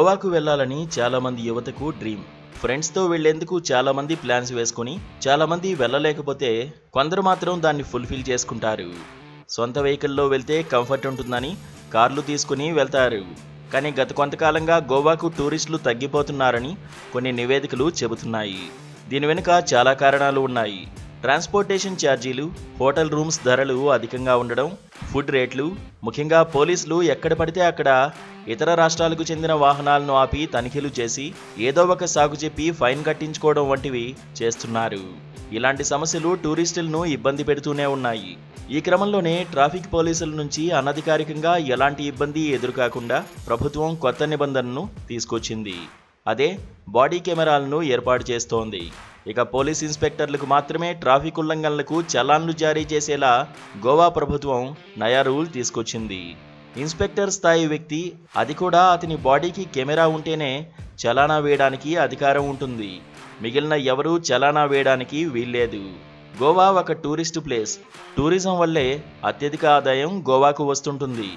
గోవాకు వెళ్లాలని చాలా మంది యువతకు డ్రీమ్. ఫ్రెండ్స్తో వెళ్లేందుకు చాలా మంది ప్లాన్స్ వేసుకుని చాలా మంది వెళ్ళలేకపోతే కొందరు మాత్రం దాన్ని ఫుల్ఫిల్ చేసుకుంటారు. సొంత వెహికల్లో వెళ్తే కంఫర్ట్ ఉంటుందని కార్లు తీసుకుని వెళ్తారు. కానీ గత కొంతకాలంగా గోవాకు టూరిస్టులు తగ్గిపోతున్నారని కొన్ని నివేదికలు చెబుతున్నాయి. దీని వెనుక చాలా కారణాలు ఉన్నాయి. ట్రాన్స్పోర్టేషన్ ఛార్జీలు, హోటల్ రూమ్స్ ధరలు అధికంగా ఉండడం, ఫుడ్ రేట్లు, ముఖ్యంగా పోలీసులు ఎక్కడ పడితే అక్కడ ఇతర రాష్ట్రాలకు చెందిన వాహనాలను ఆపి తనిఖీలు చేసి ఏదో ఒక సాగు చెప్పి ఫైన్ కట్టించుకోవడం వంటివి చేస్తున్నారు. ఇలాంటి సమస్యలు టూరిస్టులను ఇబ్బంది పెడుతూనే ఉన్నాయి. ఈ క్రమంలోనే ట్రాఫిక్ పోలీసుల నుంచి అనధికారికంగా ఎలాంటి ఇబ్బంది ఎదురుకాకుండా ప్రభుత్వం కొత్త నిబంధనను తీసుకొచ్చింది. అదే బాడీ కెమెరాలను ఏర్పాటు చేస్తోంది. ఇక పోలీస్ ఇన్స్పెక్టర్లకు మాత్రమే ట్రాఫిక్ ఉల్లంఘనలకు చలాన్లు జారీ చేసేలా గోవా ప్రభుత్వం నయా రూల్ తీసుకొచ్చింది. ఇన్స్పెక్టర్ స్థాయి వ్యక్తి, అది కూడా అతని బాడీకి కెమెరా ఉంటేనే చలానా వేయడానికి అధికారం ఉంటుంది. మిగిలిన ఎవరూ చలానా వేయడానికి వీల్లేదు. గోవా ఒక టూరిస్ట్ ప్లేస్. టూరిజం వల్లే అత్యధిక ఆదాయం గోవాకు వస్తుంటుంది.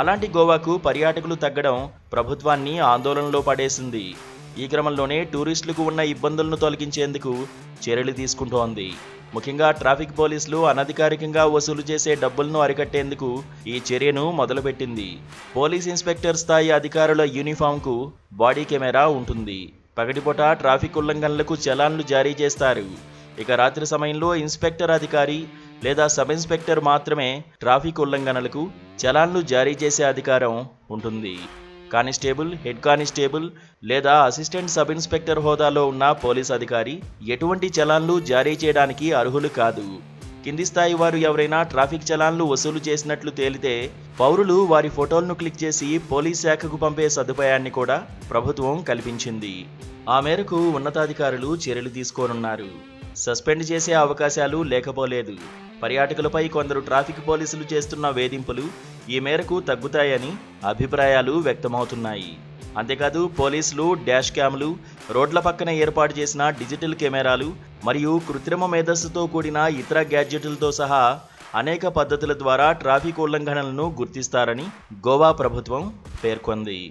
అలాంటి గోవాకు పర్యాటకులు తగ్గడం ప్రభుత్వాన్ని ఆందోళనలో పడేసింది. ఈ క్రమంలోనే టూరిస్టులకు ఉన్న ఇబ్బందులను తొలగించేందుకు చర్యలు తీసుకుంటోంది. ముఖ్యంగా ట్రాఫిక్ పోలీసులు అనధికారికంగా వసూలు చేసే డబ్బులను అరికట్టేందుకు ఈ చర్యను మొదలుపెట్టింది. పోలీస్ ఇన్స్పెక్టర్ స్థాయి అధికారుల యూనిఫామ్కు బాడీ కెమెరా ఉంటుంది. పగటిపూట ట్రాఫిక్ ఉల్లంఘనలకు చలాన్లు జారీ చేస్తారు. ఇక రాత్రి సమయంలో ఇన్స్పెక్టర్ అధికారి లేదా సబ్ ఇన్స్పెక్టర్ మాత్రమే ట్రాఫిక్ ఉల్లంఘనలకు చలాన్లు జారీ చేసే అధికారం ఉంటుంది. కానిస్టేబుల్, హెడ్ కానిస్టేబుల్ లేదా అసిస్టెంట్ సబ్ ఇన్స్పెక్టర్ హోదాలో ఉన్న పోలీస్ అధికారి ఎటువంటి చలాన్లు జారీ చేయడానికి అర్హులు కాదు. కింది స్థాయి వారు ఎవరైనా ట్రాఫిక్ చలాన్లు వసూలు చేసినట్లు తేలితే పౌరులు వారి ఫోటోలను క్లిక్ చేసి పోలీస్ శాఖకు పంపే సదుపాయాన్ని కూడా ప్రభుత్వం కల్పించింది. ఆ మేరకు ఉన్నతాధికారులు చర్యలు తీసుకోనున్నారు. సస్పెండ్ చేసే అవకాశాలు లేకపోలేదు. పర్యాటకులపై కొందరు ట్రాఫిక్ పోలీసులు చేస్తున్న వేధింపులు ఈ మేరకు తగ్గుతాయని అభిప్రాయాలు వ్యక్తమవుతున్నాయి. అంతేకాదు పోలీసులు డాష్ క్యామ్లు, రోడ్ల పక్కన ఏర్పాటు చేసిన డిజిటల్ కెమెరాలు మరియు కృత్రిమ మేధస్సుతో కూడిన ఇతర గ్యాడ్జెట్లతో సహా అనేక పద్ధతుల ద్వారా ట్రాఫిక్ ఉల్లంఘనలను గుర్తిస్తారని గోవా ప్రభుత్వం పేర్కొంది.